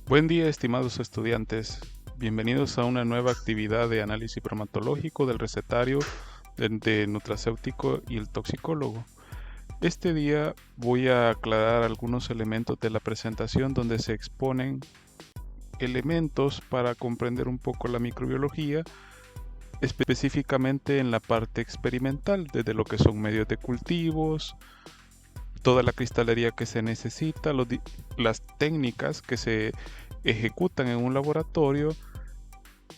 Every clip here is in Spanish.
Buen día, estimados estudiantes. Bienvenidos a una nueva actividad de análisis bromatológico del recetario de nutracéutico y el toxicólogo. Este día voy a aclarar algunos elementos de la presentación donde se exponen elementos para comprender un poco la microbiología, específicamente en la parte experimental, desde lo que son medios de cultivos, toda la cristalería que se necesita, las técnicas que se ejecutan en un laboratorio.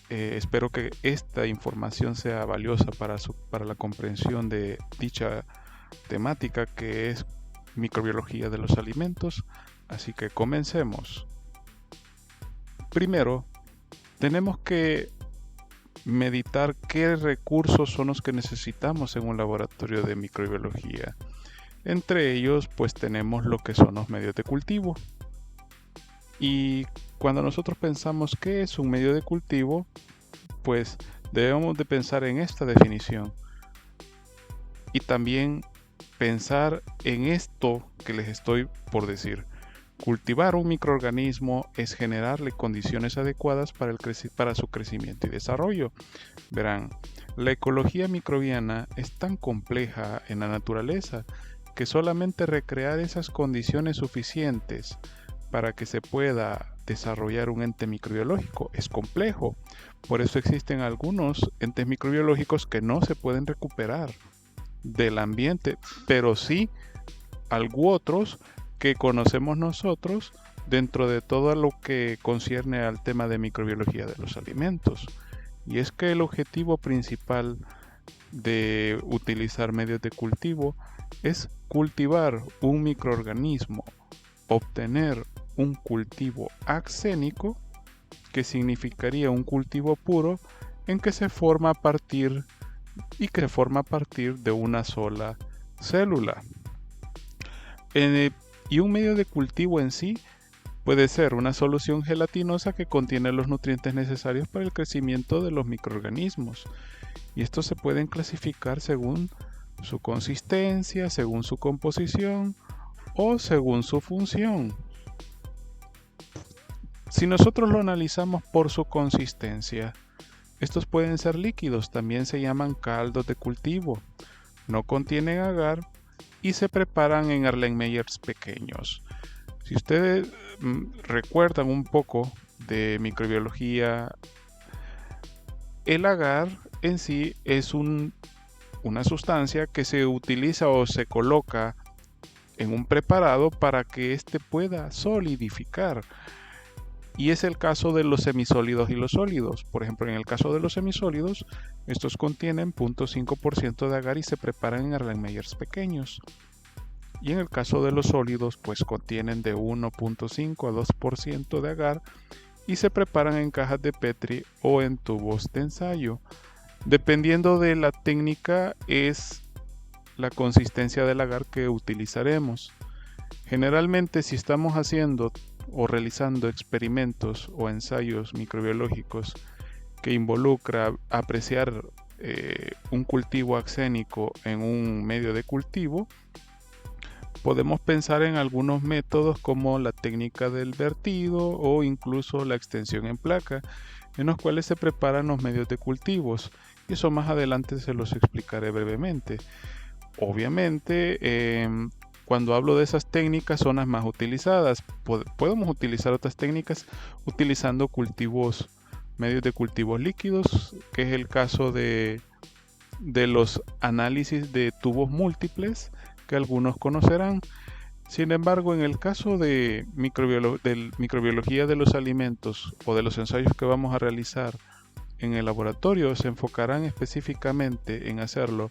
Espero que esta información sea valiosa para la comprensión de dicha temática que es microbiología de los alimentos. Así que comencemos. Primero, tenemos que meditar qué recursos son los que necesitamos en un laboratorio de microbiología. Entre ellos, pues tenemos lo que son los medios de cultivo. Y cuando nosotros pensamos qué es un medio de cultivo, pues debemos de pensar en esta definición. Y también pensar en esto que les estoy por decir. Cultivar un microorganismo es generarle condiciones adecuadas para su crecimiento y desarrollo. Verán, la ecología microbiana es tan compleja en la naturaleza que solamente recrear esas condiciones suficientes para que se pueda desarrollar un ente microbiológico es complejo. Por eso existen algunos entes microbiológicos que no se pueden recuperar del ambiente, pero sí otros que conocemos nosotros dentro de todo lo que concierne al tema de microbiología de los alimentos. Y es que el objetivo principal de utilizar medios de cultivo es cultivar un microorganismo, obtener un cultivo axénico, que significaría un cultivo puro en que se forma a partir de una sola célula. Y un medio de cultivo en sí puede ser una solución gelatinosa que contiene los nutrientes necesarios para el crecimiento de los microorganismos. Y estos se pueden clasificar según su consistencia, según su composición o según su función. Si nosotros lo analizamos por su consistencia, estos pueden ser líquidos, también se llaman caldos de cultivo, no contienen agar y se preparan en Erlenmeyers pequeños. Si ustedes recuerdan un poco de microbiología, el agar en sí es una sustancia que se utiliza o se coloca en un preparado para que éste pueda solidificar. Y es el caso de los semisólidos y los sólidos. Por ejemplo, en el caso de los semisólidos, estos contienen 0.5% de agar y se preparan en Erlenmeyers pequeños. Y en el caso de los sólidos, pues contienen de 1.5 a 2% de agar y se preparan en cajas de Petri o en tubos de ensayo. Dependiendo de la técnica es la consistencia del agar que utilizaremos. Generalmente, si estamos haciendo o realizando experimentos o ensayos microbiológicos que involucra apreciar un cultivo axénico en un medio de cultivo, podemos pensar en algunos métodos como la técnica del vertido o incluso la extensión en placa, en los cuales se preparan los medios de cultivos. Y eso más adelante se los explicaré brevemente. Obviamente, cuando hablo de esas técnicas son las más utilizadas. Podemos utilizar otras técnicas utilizando medios de cultivos líquidos, que es el caso de los análisis de tubos múltiples, que algunos conocerán. Sin embargo, en el caso de microbiología de los alimentos o de los ensayos que vamos a realizar en el laboratorio, se enfocarán específicamente en hacerlo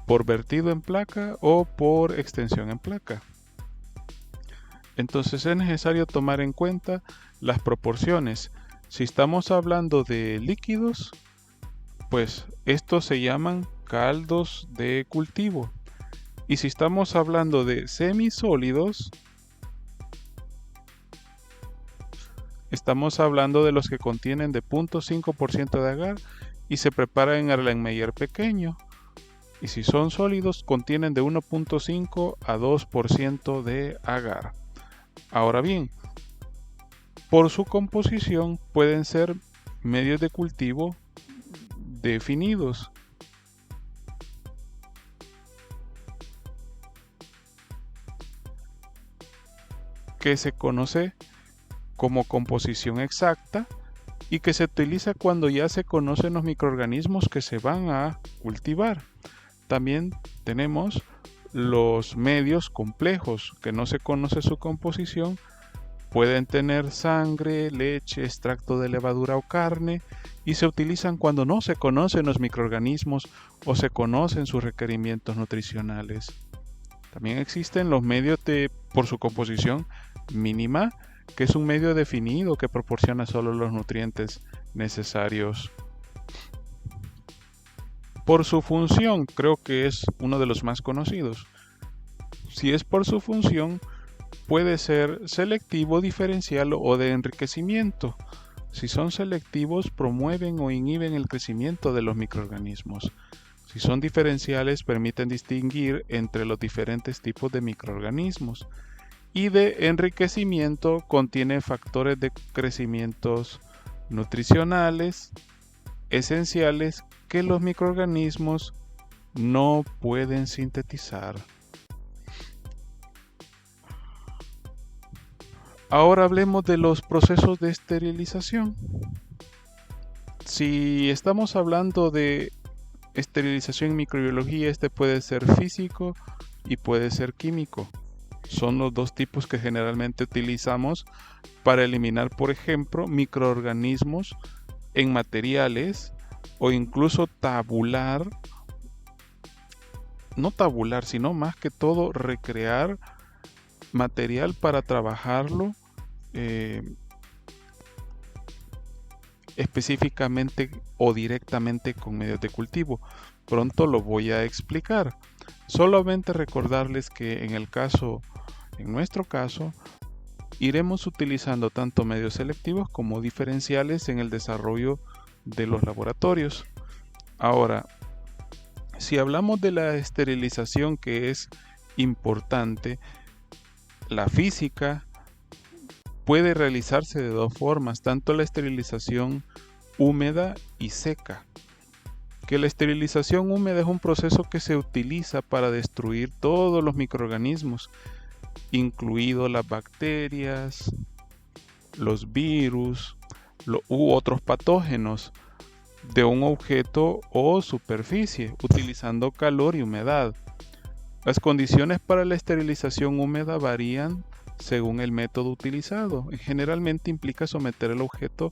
por vertido en placa o por extensión en placa. Entonces es necesario tomar en cuenta las proporciones. Si estamos hablando de líquidos, pues estos se llaman caldos de cultivo. Y si estamos hablando de semisólidos, estamos hablando de los que contienen de 0.5% de agar y se preparan en Erlenmeyer pequeño. Y si son sólidos, contienen de 1.5 a 2% de agar. Ahora bien, Por su composición pueden ser medios de cultivo definidos. Que se conoce como composición exacta y que se utiliza cuando ya se conocen los microorganismos que se van a cultivar. También tenemos los medios complejos, que no se conoce su composición. Pueden tener sangre, leche, extracto de levadura o carne y se utilizan cuando no se conocen los microorganismos o se conocen sus requerimientos nutricionales. También existen los medios por su composición mínima, que es un medio definido que proporciona solo los nutrientes necesarios. Por su función, creo que es uno de los más conocidos. Si es por su función, puede ser selectivo, diferencial o de enriquecimiento. Si son selectivos, promueven o inhiben el crecimiento de los microorganismos. Si son diferenciales, permiten distinguir entre los diferentes tipos de microorganismos. Y de enriquecimiento, contiene factores de crecimiento nutricionales esenciales que los microorganismos no pueden sintetizar. Ahora hablemos de los procesos de esterilización. Si estamos hablando de esterilización en microbiología, este puede ser físico y puede ser químico. Son los dos tipos que generalmente utilizamos para eliminar, por ejemplo, microorganismos en materiales o incluso no tabular, sino más que todo recrear material para trabajarlo específicamente o directamente con medios de cultivo. Pronto lo voy a explicar. Solamente recordarles que en nuestro caso, iremos utilizando tanto medios selectivos como diferenciales en el desarrollo de los laboratorios. Ahora, si hablamos de la esterilización, que es importante, la física puede realizarse de dos formas, tanto la esterilización húmeda y seca. Que la esterilización húmeda es un proceso que se utiliza para destruir todos los microorganismos, incluidos las bacterias, los virus u otros patógenos de un objeto o superficie, utilizando calor y humedad. Las condiciones para la esterilización húmeda varían según el método utilizado. Generalmente implica someter el objeto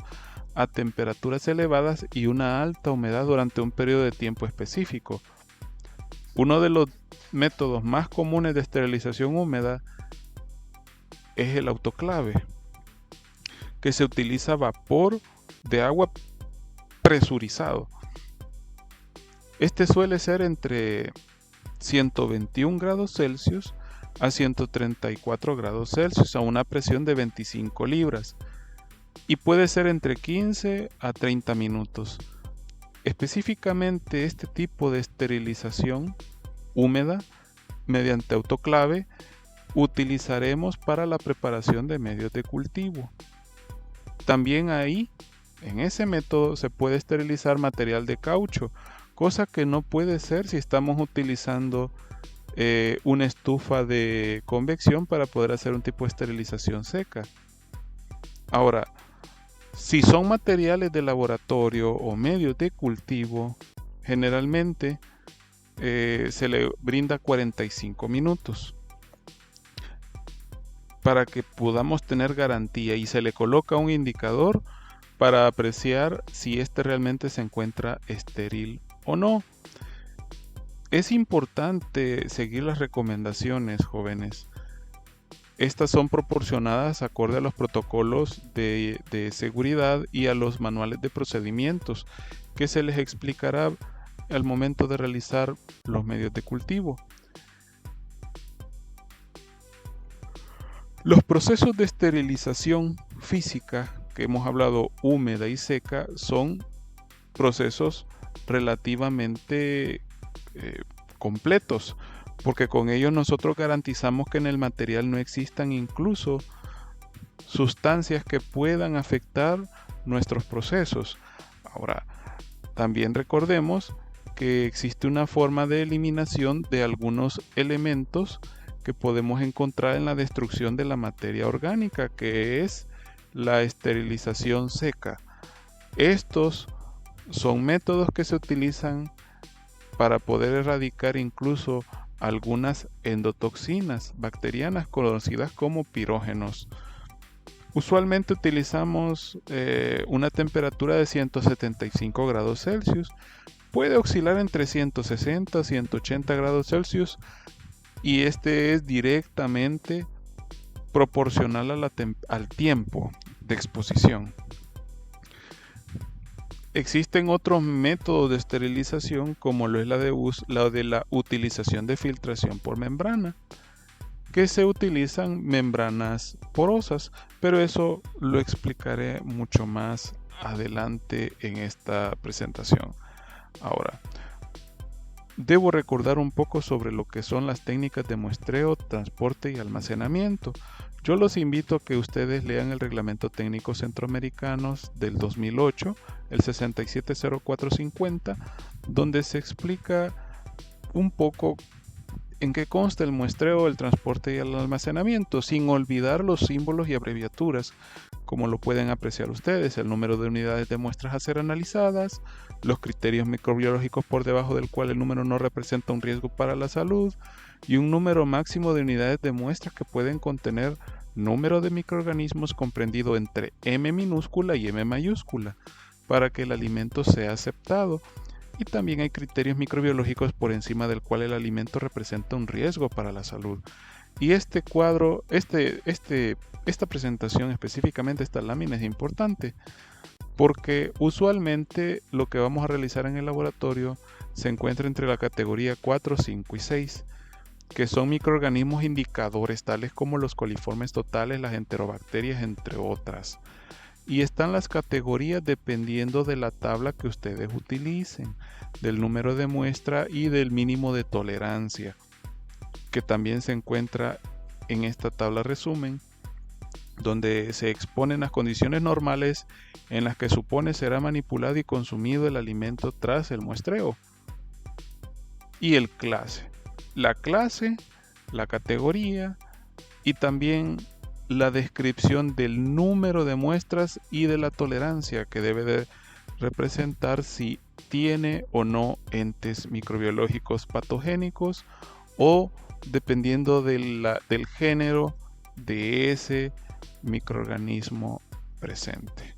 a temperaturas elevadas y una alta humedad durante un periodo de tiempo específico. Uno de los métodos más comunes de esterilización húmeda es el autoclave, que se utiliza vapor de agua presurizado. Este suele ser entre 121 grados Celsius a 134 grados Celsius a una presión de 25 libras y puede ser entre 15 a 30 minutos. Específicamente este tipo de esterilización húmeda mediante autoclave utilizaremos para la preparación de medios de cultivo. También en ese método se puede esterilizar material de caucho, cosa que no puede ser si estamos utilizando una estufa de convección para poder hacer un tipo de esterilización seca. Ahora, si son materiales de laboratorio o medios de cultivo, generalmente se le brinda 45 minutos para que podamos tener garantía y se le coloca un indicador para apreciar si este realmente se encuentra estéril o no. Es importante seguir las recomendaciones, jóvenes. Estas son proporcionadas acorde a los protocolos de seguridad y a los manuales de procedimientos que se les explicará al momento de realizar los medios de cultivo. Los procesos de esterilización física que hemos hablado, húmeda y seca, son procesos relativamente completos, porque con ellos nosotros garantizamos que en el material no existan incluso sustancias que puedan afectar nuestros procesos. Ahora, también recordemos que existe una forma de eliminación de algunos elementos que podemos encontrar en la destrucción de la materia orgánica, que es la esterilización seca. Estos son métodos que se utilizan para poder erradicar incluso algunas endotoxinas bacterianas conocidas como pirógenos. Usualmente utilizamos una temperatura de 175 grados Celsius. Puede oscilar entre 160 y 180 grados Celsius y este es directamente proporcional al tiempo de exposición. Existen otros métodos de esterilización como lo es la de la utilización de filtración por membrana, que se utilizan membranas porosas, pero eso lo explicaré mucho más adelante en esta presentación. Ahora, debo recordar un poco sobre lo que son las técnicas de muestreo, transporte y almacenamiento. Yo los invito a que ustedes lean el Reglamento Técnico Centroamericano del 2008, el 670450, donde se explica un poco en qué consta el muestreo, el transporte y el almacenamiento, sin olvidar los símbolos y abreviaturas, como lo pueden apreciar ustedes, el número de unidades de muestras a ser analizadas, los criterios microbiológicos por debajo del cual el número no representa un riesgo para la salud, y un número máximo de unidades de muestras que pueden contener número de microorganismos comprendido entre M minúscula y M mayúscula, para que el alimento sea aceptado. Y también hay criterios microbiológicos por encima del cual el alimento representa un riesgo para la salud. Y este cuadro, esta presentación específicamente, esta lámina es importante porque usualmente lo que vamos a realizar en el laboratorio se encuentra entre la categoría 4, 5 y 6, que son microorganismos indicadores tales como los coliformes totales, las enterobacterias, entre otras. Y están las categorías dependiendo de la tabla que ustedes utilicen, del número de muestra y del mínimo de tolerancia, que también se encuentra en esta tabla resumen, donde se exponen las condiciones normales en las que supone será manipulado y consumido el alimento tras el muestreo. Y el clase. La clase, la categoría y también la descripción del número de muestras y de la tolerancia que debe de representar si tiene o no entes microbiológicos patogénicos o dependiendo del género de ese microorganismo presente.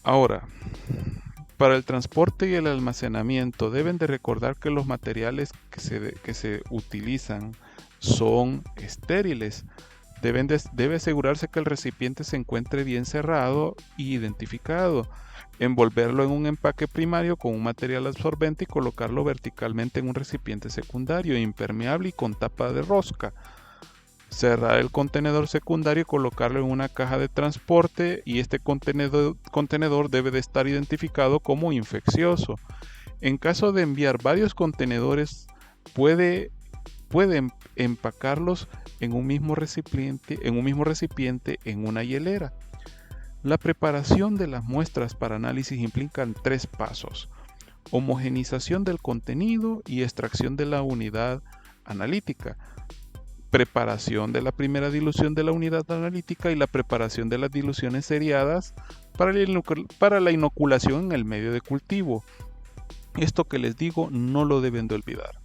Ahora, para el transporte y el almacenamiento deben de recordar que los materiales que se utilizan son estériles. Debe asegurarse que el recipiente se encuentre bien cerrado e identificado. Envolverlo en un empaque primario con un material absorbente y colocarlo verticalmente en un recipiente secundario, impermeable y con tapa de rosca. Cerrar el contenedor secundario y colocarlo en una caja de transporte y este contenedor debe de estar identificado como infeccioso. En caso de enviar varios contenedores, pueden empacarlos en un mismo recipiente en una hielera. La preparación de las muestras para análisis implican 3 pasos: homogenización del contenido y extracción de la unidad analítica, preparación de la primera dilución de la unidad analítica y la preparación de las diluciones seriadas para la inoculación en el medio de cultivo. Esto que les digo no lo deben de olvidar.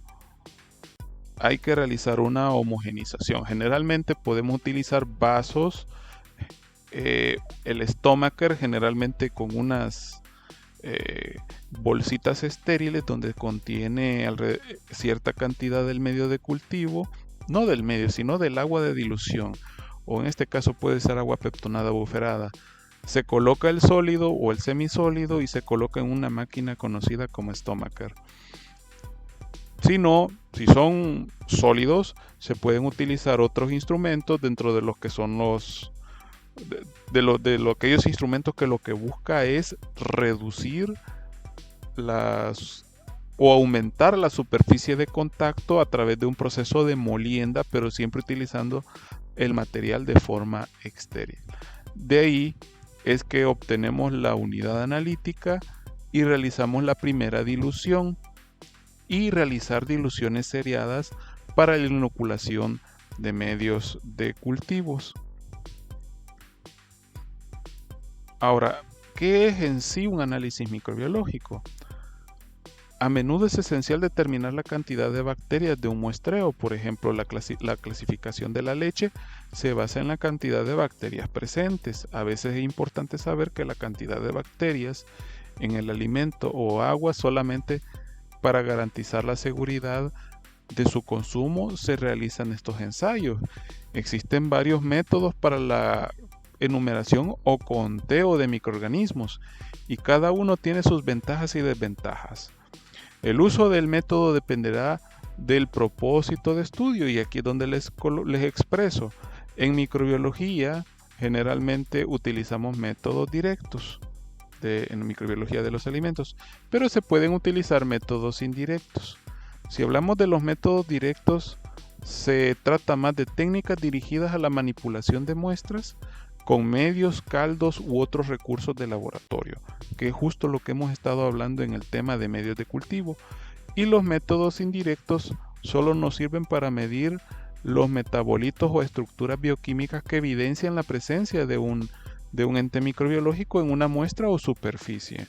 Hay que realizar una homogenización. Generalmente podemos utilizar vasos, el stomacher generalmente con unas bolsitas estériles donde contiene cierta cantidad del medio de cultivo, no del medio, sino del agua de dilución, o en este caso puede ser agua peptonada buferada. Se coloca el sólido o el semisólido y se coloca en una máquina conocida como stomacher. Si son sólidos, se pueden utilizar otros instrumentos dentro de los que son aquellos instrumentos que lo que busca es reducir o aumentar la superficie de contacto a través de un proceso de molienda, pero siempre utilizando el material de forma estéril. De ahí es que obtenemos la unidad analítica y realizamos la primera dilución y realizar diluciones seriadas para la inoculación de medios de cultivos. Ahora, ¿qué es en sí un análisis microbiológico? A menudo es esencial determinar la cantidad de bacterias de un muestreo. Por ejemplo, la clasificación de la leche se basa en la cantidad de bacterias presentes. A veces es importante saber que la cantidad de bacterias en el alimento o agua solamente para garantizar la seguridad de su consumo se realizan estos ensayos. Existen varios métodos para la enumeración o conteo de microorganismos y cada uno tiene sus ventajas y desventajas. El uso del método dependerá del propósito de estudio y aquí es donde les expreso. En microbiología generalmente utilizamos métodos directos en microbiología de los alimentos, pero se pueden utilizar métodos indirectos. Si hablamos de los métodos directos, se trata más de técnicas dirigidas a la manipulación de muestras con medios, caldos u otros recursos de laboratorio, que es justo lo que hemos estado hablando en el tema de medios de cultivo. Y los métodos indirectos solo nos sirven para medir los metabolitos o estructuras bioquímicas que evidencian la presencia de un ente microbiológico en una muestra o superficie.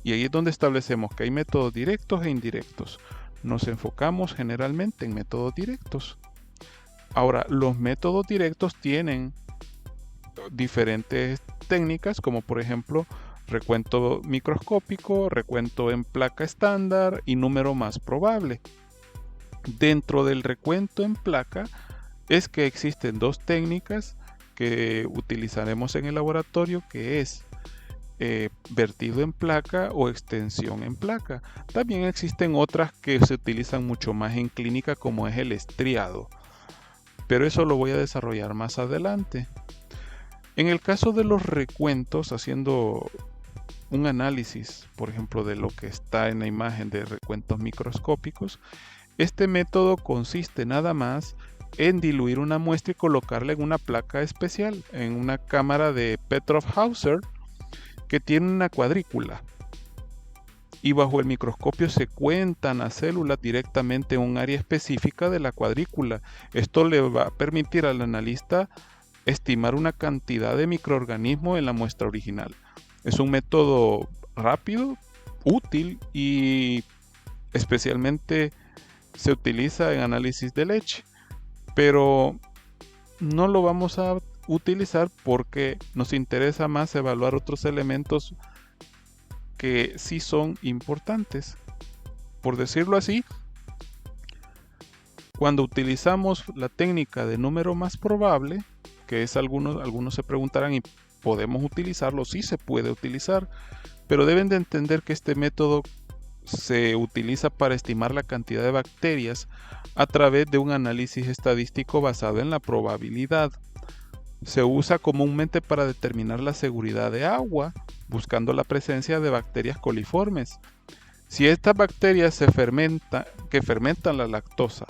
Y ahí es donde establecemos que hay métodos directos e indirectos. Nos enfocamos generalmente en métodos directos. Ahora, los métodos directos tienen diferentes técnicas, como por ejemplo recuento microscópico, recuento en placa estándar y número más probable. Dentro del recuento en placa es que existen dos técnicas que utilizaremos en el laboratorio, que es vertido en placa o extensión en placa. También existen otras que se utilizan mucho más en clínica, como es el estriado, pero eso lo voy a desarrollar más adelante. En el caso de los recuentos, haciendo un análisis, por ejemplo, de lo que está en la imagen de recuentos microscópicos, este método consiste nada más en diluir una muestra y colocarla en una placa especial, en una cámara de Petroff-Hauser que tiene una cuadrícula. Y bajo el microscopio se cuentan las células directamente en un área específica de la cuadrícula. Esto le va a permitir al analista estimar una cantidad de microorganismos en la muestra original. Es un método rápido, útil y especialmente se utiliza en análisis de leche, pero no lo vamos a utilizar porque nos interesa más evaluar otros elementos que sí son importantes. Por decirlo así, cuando utilizamos la técnica de número más probable, que es algunos se preguntarán, ¿y podemos utilizarlo? Sí, se puede utilizar, pero deben de entender que este método se utiliza para estimar la cantidad de bacterias a través de un análisis estadístico basado en la probabilidad. Se usa comúnmente para determinar la seguridad de agua, buscando la presencia de bacterias coliformes. Si estas bacterias que fermentan la lactosa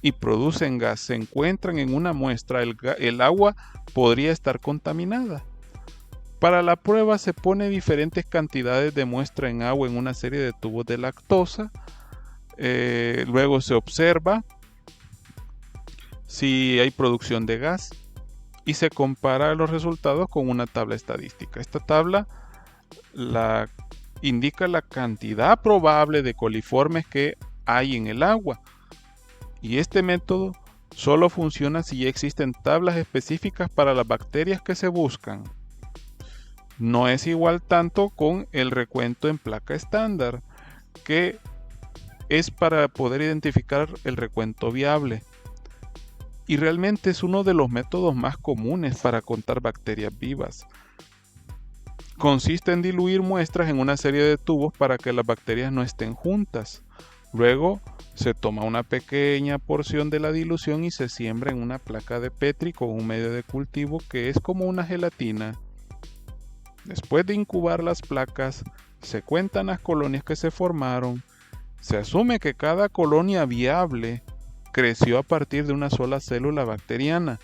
y producen gas se encuentran en una muestra, el agua podría estar contaminada. Para la prueba se pone diferentes cantidades de muestra en agua en una serie de tubos de lactosa. Luego se observa si hay producción de gas y se compara los resultados con una tabla estadística. Esta tabla indica la cantidad probable de coliformes que hay en el agua. Y este método solo funciona si ya existen tablas específicas para las bacterias que se buscan. No es igual tanto con el recuento en placa estándar, que es para poder identificar el recuento viable. Y realmente es uno de los métodos más comunes para contar bacterias vivas. Consiste en diluir muestras en una serie de tubos para que las bacterias no estén juntas. Luego se toma una pequeña porción de la dilución y se siembra en una placa de Petri con un medio de cultivo que es como una gelatina. Después de incubar las placas, se cuentan las colonias que se formaron. Se asume que cada colonia viable creció a partir de una sola célula bacteriana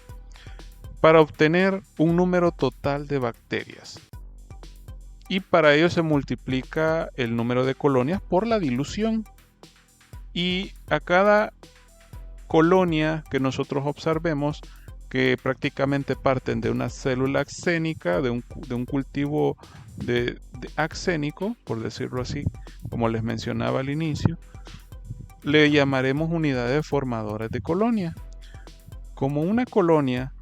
para obtener un número total de bacterias. Y para ello se multiplica el número de colonias por la dilución. Y a cada colonia que nosotros observemos, que prácticamente parten de una célula axénica, de un cultivo de axénico, por decirlo así, como les mencionaba al inicio, le llamaremos unidades formadoras de colonia. Como una colonia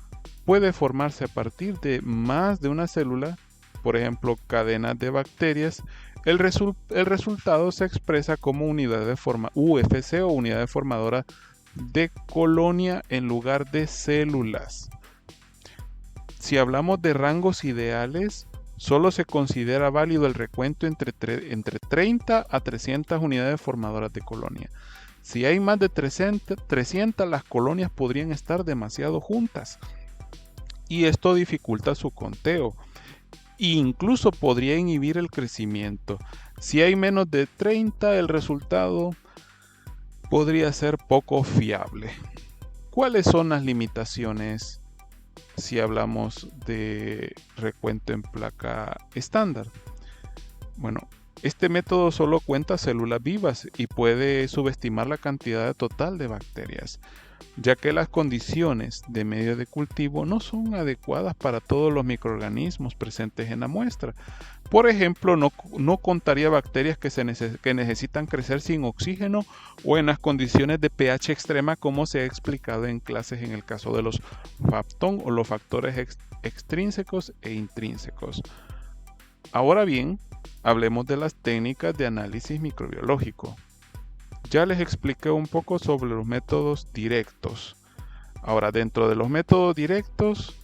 puede formarse a partir de más de una célula, por ejemplo, cadenas de bacterias, el resultado se expresa como unidad de forma UFC o unidades formadoras de colonia en lugar de células. Si hablamos de rangos ideales, solo se considera válido el recuento entre 30 a 300 unidades formadoras de colonia. Si hay más de 300, las colonias podrían estar demasiado juntas y esto dificulta su conteo e incluso podría inhibir el crecimiento. Si hay menos de 30, el resultado podría ser poco fiable. ¿Cuáles son las limitaciones si hablamos de recuento en placa estándar? Bueno, este método solo cuenta células vivas y puede subestimar la cantidad total de bacterias, ya que las condiciones de medio de cultivo no son adecuadas para todos los microorganismos presentes en la muestra. Por ejemplo, no contaría bacterias que necesitan crecer sin oxígeno o en las condiciones de pH extrema, como se ha explicado en clases en el caso de los Fapton o los factores extrínsecos e intrínsecos. Ahora bien, hablemos de las técnicas de análisis microbiológico. Ya les expliqué un poco sobre los métodos directos. Ahora, dentro de los métodos directos,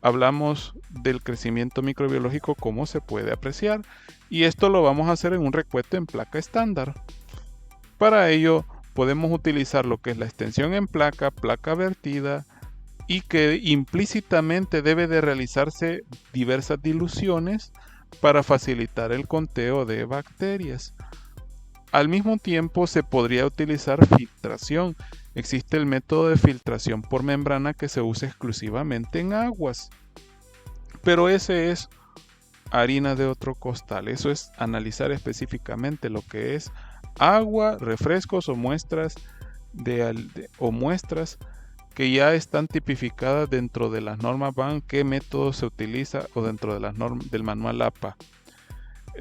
hablamos del crecimiento microbiológico, cómo se puede apreciar, y esto lo vamos a hacer en un recuento en placa estándar. Para ello, podemos utilizar lo que es la extensión en placa, placa vertida, y que implícitamente debe de realizarse diversas diluciones para facilitar el conteo de bacterias. Al mismo tiempo se podría utilizar filtración. Existe el método de filtración por membrana que se usa exclusivamente en aguas. Pero ese es harina de otro costal. Eso es analizar específicamente lo que es agua, refrescos o muestras que ya están tipificadas dentro de las normas BAN, qué método se utiliza o dentro de las normas del manual APA.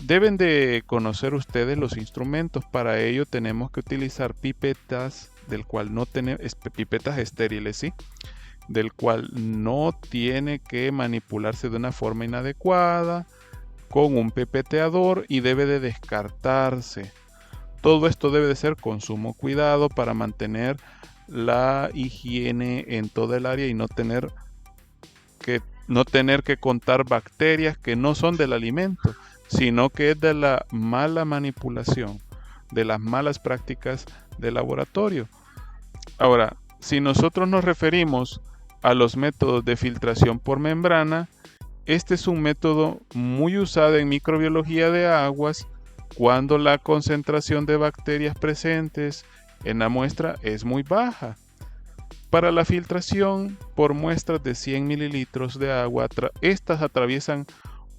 Deben de conocer ustedes los instrumentos. Para ello tenemos que utilizar pipetas, pipetas estériles, ¿sí? Del cual no tiene que manipularse de una forma inadecuada, con un pipeteador, y debe de descartarse. Todo esto debe de ser con sumo cuidado para mantener la higiene en toda el área y no tener que contar bacterias que no son del alimento, sino que es de la mala manipulación, de las malas prácticas de laboratorio. Ahora, si nosotros nos referimos a los métodos de filtración por membrana, este es un método muy usado en microbiología de aguas cuando la concentración de bacterias presentes en la muestra es muy baja. Para la filtración por muestras de 100 mililitros de agua, estas atraviesan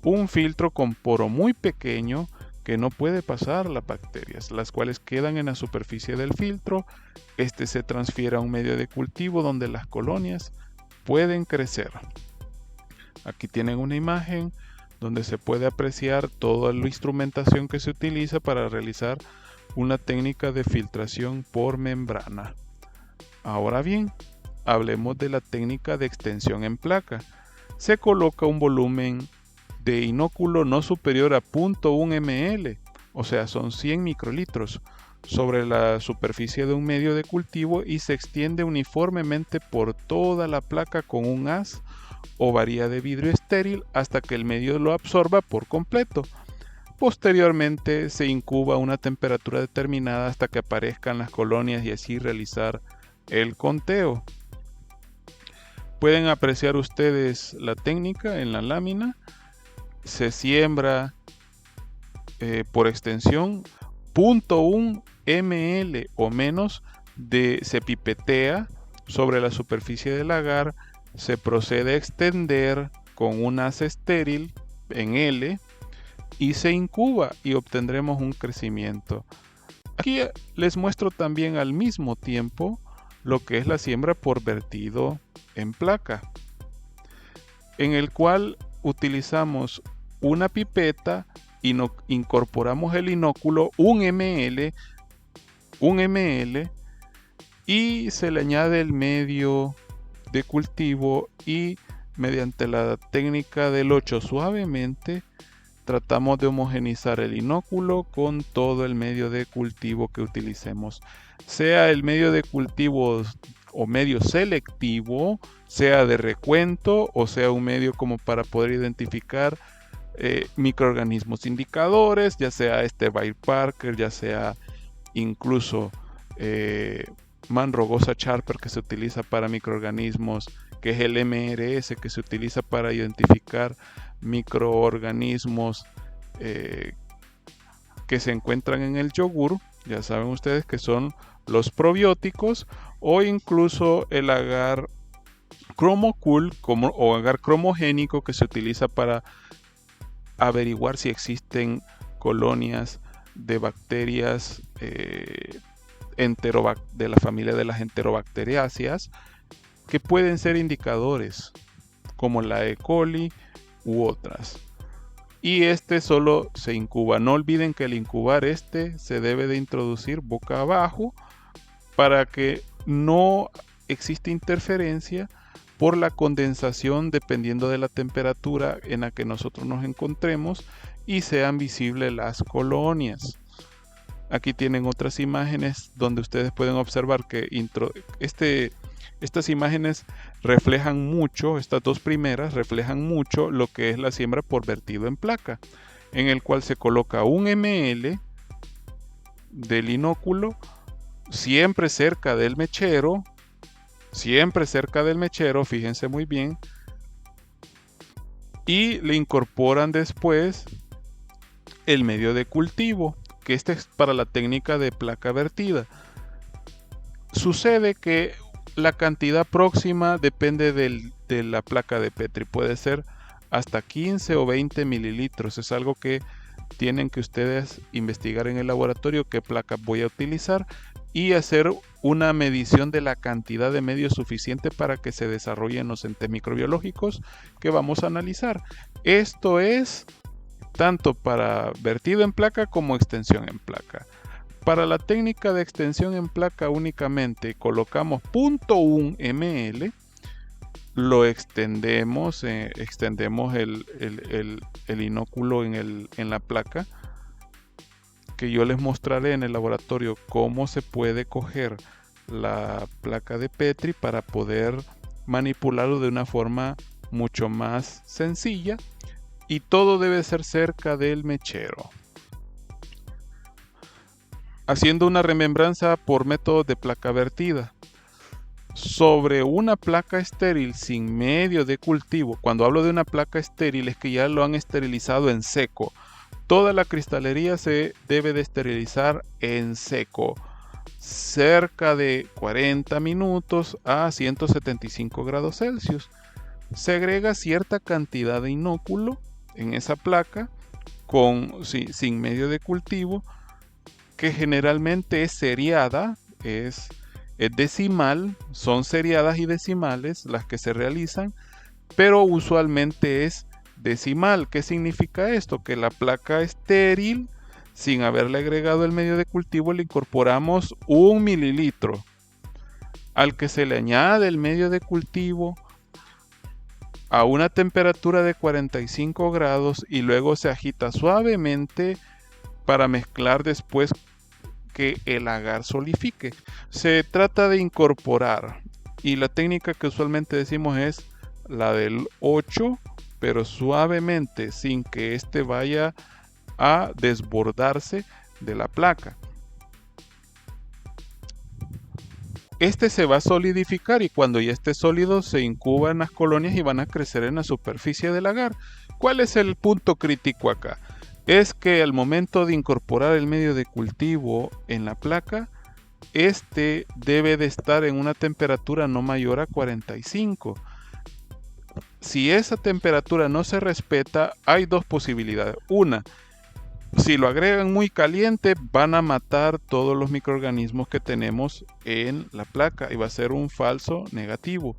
un filtro con poro muy pequeño que no puede pasar las bacterias, las cuales quedan en la superficie del filtro. Este se transfiere a un medio de cultivo donde las colonias pueden crecer. Aquí tienen una imagen donde se puede apreciar toda la instrumentación que se utiliza para realizar una técnica de filtración por membrana. Ahora bien, hablemos de la técnica de extensión en placa. Se coloca un volumen de inóculo no superior a 0.1 ml, o sea, son 100 microlitros, sobre la superficie de un medio de cultivo y se extiende uniformemente por toda la placa con un haz o varilla de vidrio estéril hasta que el medio lo absorba por completo. Posteriormente se incuba a una temperatura determinada hasta que aparezcan las colonias y así realizar el conteo. Pueden apreciar ustedes la técnica en la lámina. Se siembra por extensión 0.1 ml o menos se pipetea sobre la superficie del agar, se procede a extender con un haz estéril en L y se incuba y obtendremos un crecimiento. Aquí les muestro también al mismo tiempo lo que es la siembra por vertido en placa, en el cual utilizamos una pipeta y incorporamos el inóculo, un ml, y se le añade el medio de cultivo y mediante la técnica del 8 suavemente tratamos de homogenizar el inóculo con todo el medio de cultivo que utilicemos, sea el medio de cultivo o medio selectivo, sea de recuento o sea un medio como para poder identificar microorganismos indicadores, ya sea Bayer Parker, ya sea incluso Man rugosa Sharper, que se utiliza para microorganismos, que es el MRS, que se utiliza para identificar microorganismos que se encuentran en el yogur. Ya saben ustedes que son los probióticos, o incluso el agar Chromocool o agar cromogénico, que se utiliza para averiguar si existen colonias de bacterias de la familia de las enterobacteriáceas, que pueden ser indicadores como la E. coli u otras. Y solo se incuba. No olviden que al incubar se debe de introducir boca abajo para que no exista interferencia por la condensación dependiendo de la temperatura en la que nosotros nos encontremos y sean visibles las colonias. Aquí tienen otras imágenes donde ustedes pueden observar que estas imágenes reflejan mucho, estas dos primeras reflejan mucho lo que es la siembra por vertido en placa, en el cual se coloca un ml del inóculo siempre cerca del mechero, fíjense muy bien, y le incorporan después el medio de cultivo, que es para la técnica de placa vertida. Sucede que la cantidad próxima depende de la placa de Petri, puede ser hasta 15 o 20 mililitros, es algo que tienen que ustedes investigar en el laboratorio qué placa voy a utilizar y hacer una medición de la cantidad de medio suficiente para que se desarrollen los entes microbiológicos que vamos a analizar. Esto es tanto para vertido en placa como extensión en placa. Para la técnica de extensión en placa únicamente colocamos 0.1 ml, lo extendemos el inóculo en la placa, que yo les mostraré en el laboratorio cómo se puede coger la placa de Petri para poder manipularlo de una forma mucho más sencilla, y todo debe ser cerca del mechero. Haciendo una remembranza por método de placa vertida. Sobre una placa estéril sin medio de cultivo, cuando hablo de una placa estéril es que ya lo han esterilizado en seco. Toda la cristalería se debe de esterilizar en seco, cerca de 40 minutos a 175 grados Celsius. Se agrega cierta cantidad de inóculo en esa placa sin medio de cultivo, que generalmente es seriada, es decimal, son seriadas y decimales las que se realizan, pero usualmente es decimal. ¿Qué significa esto? Que la placa estéril, sin haberle agregado el medio de cultivo, le incorporamos 1 mililitro, al que se le añade el medio de cultivo a una temperatura de 45 grados y luego se agita suavemente para mezclar después que el agar solidifique. Se trata de incorporar, y la técnica que usualmente decimos es la del 8, pero suavemente, sin que vaya a desbordarse de la placa. Se va a solidificar y cuando ya esté sólido se incuban las colonias y van a crecer en la superficie del agar. ¿Cuál es el punto crítico acá? Es que al momento de incorporar el medio de cultivo en la placa, este debe de estar en una temperatura no mayor a 45. Si esa temperatura no se respeta, hay dos posibilidades. Una, si lo agregan muy caliente, van a matar todos los microorganismos que tenemos en la placa y va a ser un falso negativo.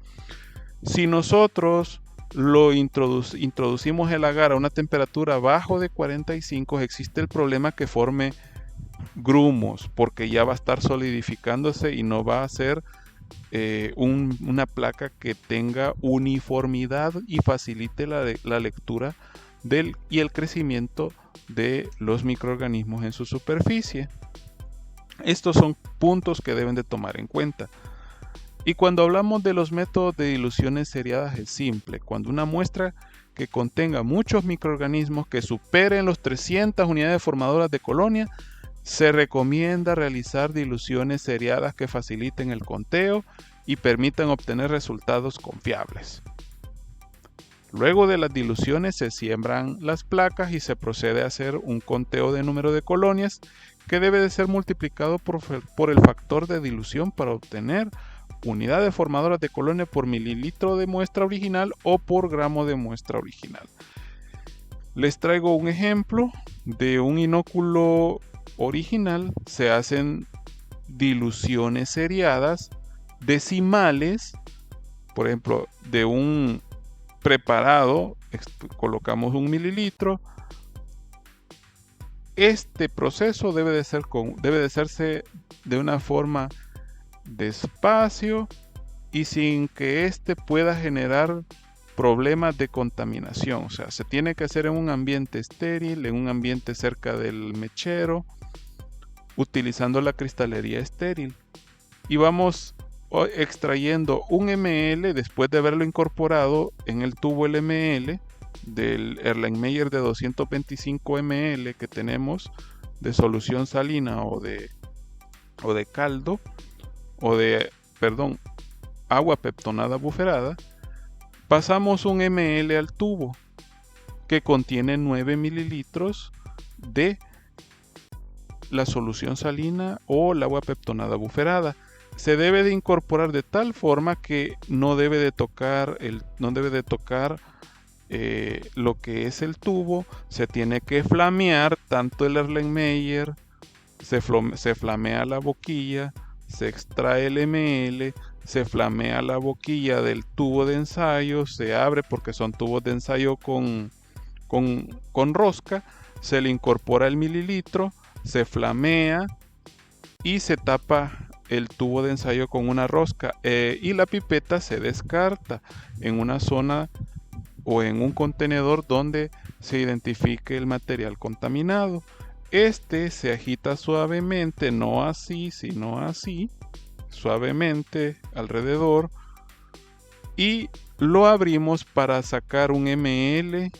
Si nosotros lo introducimos el agar a una temperatura bajo de 45, existe el problema que forme grumos, porque ya va a estar solidificándose y no va a ser una placa que tenga uniformidad y facilite la lectura y el crecimiento de los microorganismos en su superficie. Estos son puntos que deben de tomar en cuenta. Y cuando hablamos de los métodos de diluciones seriadas es simple. Cuando una muestra que contenga muchos microorganismos que superen los 300 unidades formadoras de colonia, se recomienda realizar diluciones seriadas que faciliten el conteo y permitan obtener resultados confiables. Luego de las diluciones se siembran las placas y se procede a hacer un conteo de número de colonias que debe de ser multiplicado por el factor de dilución para obtener unidades formadoras de colonia por mililitro de muestra original o por gramo de muestra original. Les traigo un ejemplo de un inóculo original. Se hacen diluciones seriadas decimales, por ejemplo, de un preparado, colocamos 1 mililitro. Este proceso debe de hacerse de una forma despacio y sin que éste pueda generar problemas de contaminación. O sea, se tiene que hacer en un ambiente estéril, en un ambiente cerca del mechero, utilizando la cristalería estéril. Y vamos extrayendo 1 ml después de haberlo incorporado en el tubo LML del Erlenmeyer de 225 ml que tenemos de solución salina o de caldo agua peptonada buferada. Pasamos 1 ml al tubo que contiene 9 mililitros de la solución salina o el agua peptonada buferada. Se debe de incorporar de tal forma que no debe de tocar lo que es el tubo. Se tiene que flamear tanto el Erlenmeyer, se flamea la boquilla, se extrae el ml, se flamea la boquilla del tubo de ensayo, se abre porque son tubos de ensayo con rosca, se le incorpora el mililitro, se flamea y se tapa el tubo de ensayo con una rosca y la pipeta se descarta en una zona o en un contenedor donde se identifique el material contaminado. Este se agita suavemente, no así, sino así, suavemente alrededor, y lo abrimos para sacar 1 ml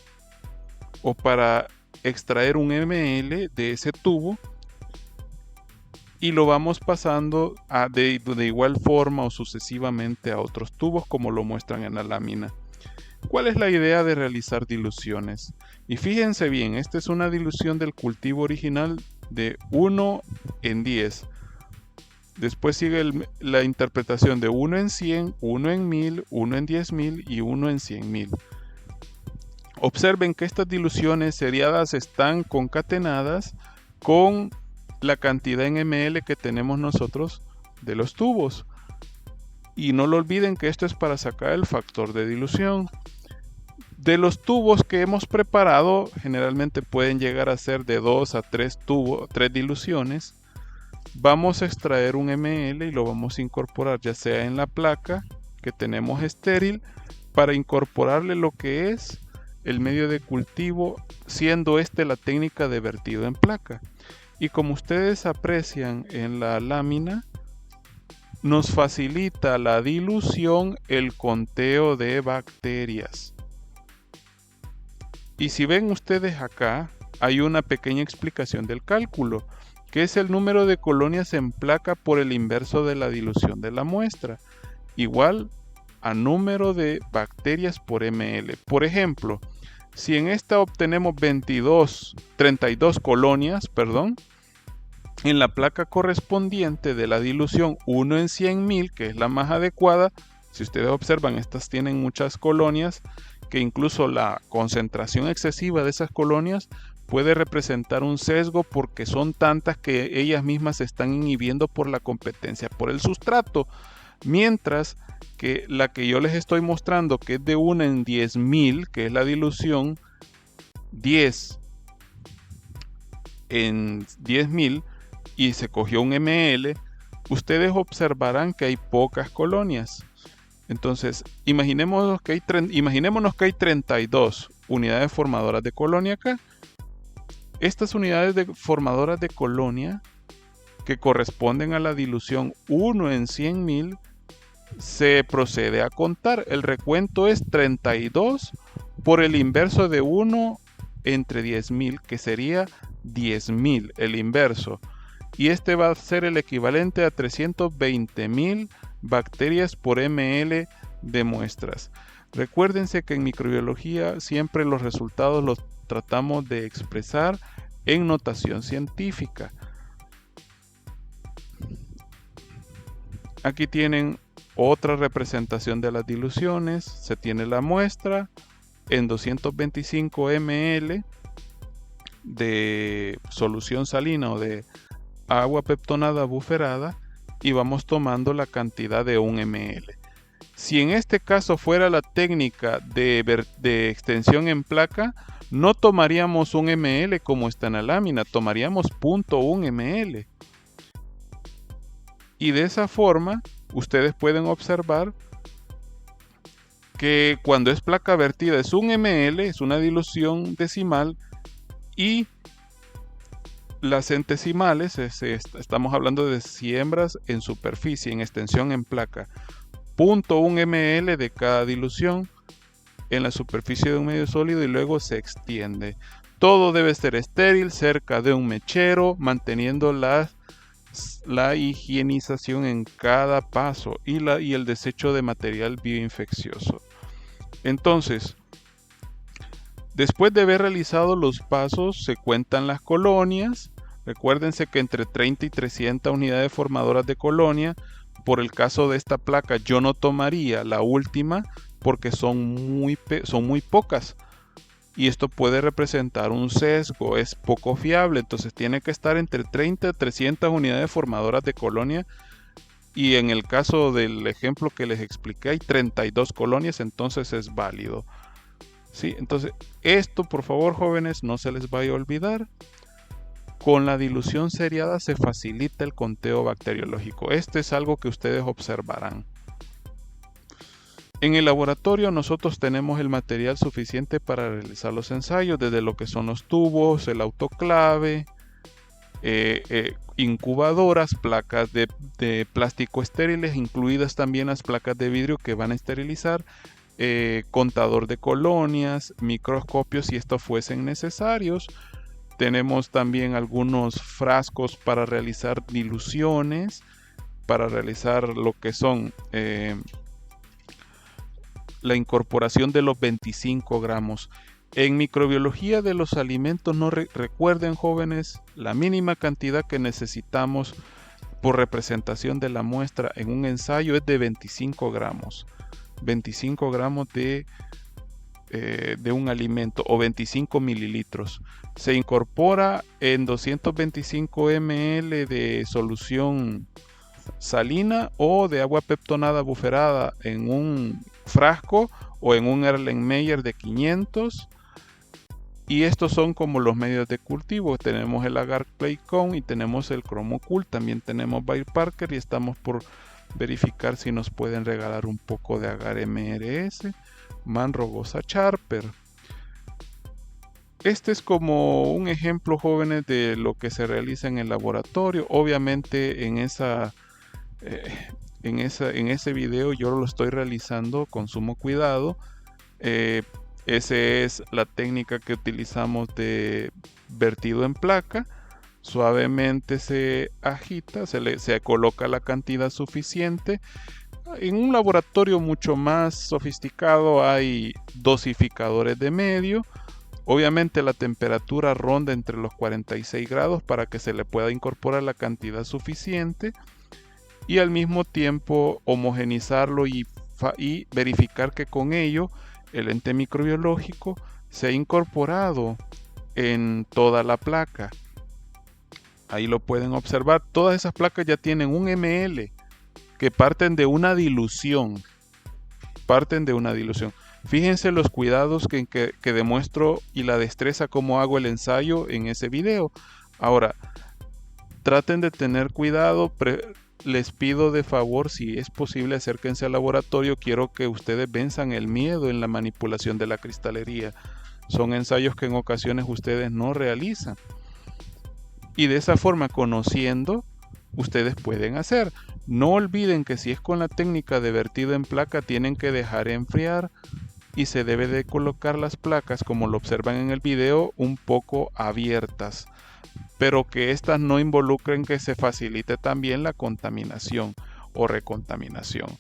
o para extraer 1 ml de ese tubo y lo vamos pasando de igual forma o sucesivamente a otros tubos como lo muestran en la lámina. ¿Cuál es la idea de realizar diluciones? Y fíjense bien, esta es una dilución del cultivo original de 1 en 10. Después sigue la interpretación de 1 en 100, 1 en 1000, 1 en 10.000 y 1 en 100.000. Observen que estas diluciones seriadas están concatenadas con la cantidad en ml que tenemos nosotros de los tubos. Y no lo olviden que esto es para sacar el factor de dilución. De los tubos que hemos preparado, generalmente pueden llegar a ser de 2 a 3 diluciones. Vamos a extraer 1 ml y lo vamos a incorporar ya sea en la placa que tenemos estéril para incorporarle lo que es el medio de cultivo, siendo la técnica de vertido en placa. Y como ustedes aprecian en la lámina, nos facilita la dilución el conteo de bacterias. Y si ven ustedes acá, hay una pequeña explicación del cálculo, que es el número de colonias en placa por el inverso de la dilución de la muestra, igual a número de bacterias por ml. Por ejemplo, si en esta obtenemos 32 colonias, en la placa correspondiente de la dilución 1 en 100.000, que es la más adecuada. Si ustedes observan, estas tienen muchas colonias, que incluso la concentración excesiva de esas colonias puede representar un sesgo porque son tantas que ellas mismas se están inhibiendo por la competencia, por el sustrato. Mientras que la que yo les estoy mostrando, que es de 1 en 10.000, que es la dilución 10 en 10.000 y se cogió un ml, ustedes observarán que hay pocas colonias. Entonces, imaginémonos que hay 32 unidades formadoras de colonia acá. Estas unidades formadoras de colonia, que corresponden a la dilución 1 en 100.000, se procede a contar. El recuento es 32 por el inverso de 1 entre 10.000, que sería 10.000, el inverso. Y este va a ser el equivalente a 320.000 bacterias por ml de muestras. Recuérdense que en microbiología siempre los resultados los tratamos de expresar en notación científica. Aquí tienen otra representación de las diluciones. Se tiene la muestra en 225 ml de solución salina o de agua peptonada buferada y vamos tomando la cantidad de 1 ml. Si en este caso fuera la técnica de extensión en placa, no tomaríamos 1 ml como está en la lámina, tomaríamos 0.1 ml. Y de esa forma, ustedes pueden observar que cuando es placa vertida es 1 ml, es una dilución decimal, y las centesimales, estamos hablando de siembras en superficie, en extensión en placa, 0.1 ml de cada dilución en la superficie de un medio sólido y luego se extiende. Todo debe ser estéril, cerca de un mechero, manteniendo la higienización en cada paso y el desecho de material bioinfeccioso. Entonces, después de haber realizado los pasos, se cuentan las colonias. Recuérdense que entre 30 y 300 unidades formadoras de colonia. Por el caso de esta placa, yo no tomaría la última porque son muy pocas. Y esto puede representar un sesgo, es poco fiable. Entonces tiene que estar entre 30 y 300 unidades formadoras de colonia. Y en el caso del ejemplo que les expliqué, hay 32 colonias, entonces es válido. ¿Sí? Entonces, esto por favor, jóvenes, no se les vaya a olvidar. Con la dilución seriada se facilita el conteo bacteriológico. Este es algo que ustedes observarán. En el laboratorio nosotros tenemos el material suficiente para realizar los ensayos, desde lo que son los tubos, el autoclave, incubadoras, placas de plástico estériles, incluidas también las placas de vidrio que van a esterilizar, contador de colonias, microscopios si estos fuesen necesarios. Tenemos también algunos frascos para realizar diluciones, para realizar lo que son la incorporación de los 25 gramos. En microbiología de los alimentos, recuerden, jóvenes, la mínima cantidad que necesitamos por representación de la muestra en un ensayo es de 25 gramos. 25 gramos de un alimento o 25 mililitros. Se incorpora en 225 ml de solución salina o de agua peptonada buferada en un frasco o en un Erlenmeyer de 500. Y estos son como los medios de cultivo. Tenemos el agar clay cone y tenemos el Chromocul. También tenemos Bayer Parker y estamos por verificar si nos pueden regalar un poco de agar MRS, Man Rogosa Charper. Este es como un ejemplo, jóvenes, de lo que se realiza en el laboratorio. Obviamente en ese video yo lo estoy realizando con sumo cuidado. Esa es la técnica que utilizamos de vertido en placa. Suavemente se agita, se coloca la cantidad suficiente. En un laboratorio mucho más sofisticado hay dosificadores de medio Obviamente la temperatura ronda entre los 46 grados para que se le pueda incorporar la cantidad suficiente y al mismo tiempo homogenizarlo y verificar que con ello el ente microbiológico se ha incorporado en toda la placa. Ahí lo pueden observar. Todas esas placas ya tienen un ml que parten de una dilución. Fíjense los cuidados que demuestro y la destreza como hago el ensayo en ese video. Ahora, traten de tener cuidado. Les pido de favor, si es posible, acérquense al laboratorio. Quiero que ustedes venzan el miedo en la manipulación de la cristalería. Son ensayos que en ocasiones ustedes no realizan. Y de esa forma, conociendo, ustedes pueden hacer. No olviden que si es con la técnica de vertido en placa, tienen que dejar enfriar y se debe de colocar las placas, como lo observan en el video, un poco abiertas, pero que estas no involucren que se facilite también la contaminación o recontaminación.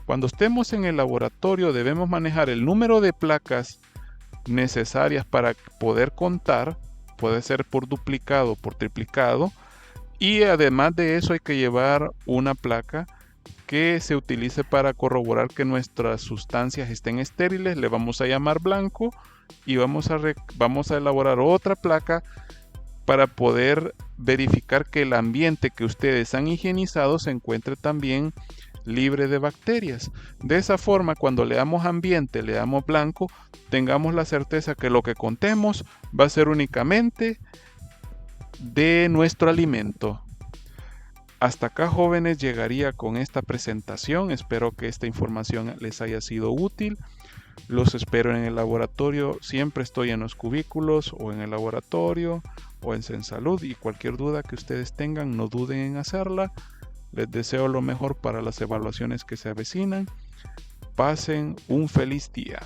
Cuando estemos en el laboratorio debemos manejar el número de placas necesarias para poder contar, puede ser por duplicado o por triplicado, y además de eso hay que llevar una placa que se utilice para corroborar que nuestras sustancias estén estériles. Le vamos a llamar blanco y vamos a elaborar otra placa para poder verificar que el ambiente que ustedes han higienizado se encuentre también libre de bacterias. De esa forma, cuando leamos ambiente, leamos blanco, tengamos la certeza que lo que contemos va a ser únicamente de nuestro alimento. Hasta acá, jóvenes, llegaría con esta presentación. Espero que esta información les haya sido útil. Los espero en el laboratorio. Siempre estoy en los cubículos o en el laboratorio o en Sensalud, y cualquier duda que ustedes tengan, no duden en hacerla. Les deseo lo mejor para las evaluaciones que se avecinan. Pasen un feliz día.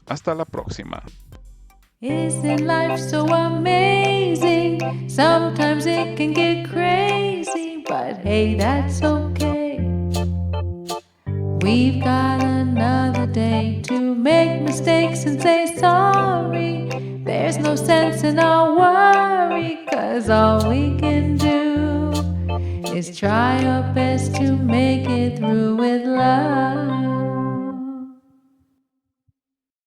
Hasta la próxima. Isn't life so amazing? Sometimes it can get crazy, but hey, that's okay. We've got another day to make mistakes and say sorry. There's no sense in our worry, 'cause all we can do is try our best to make it through with love.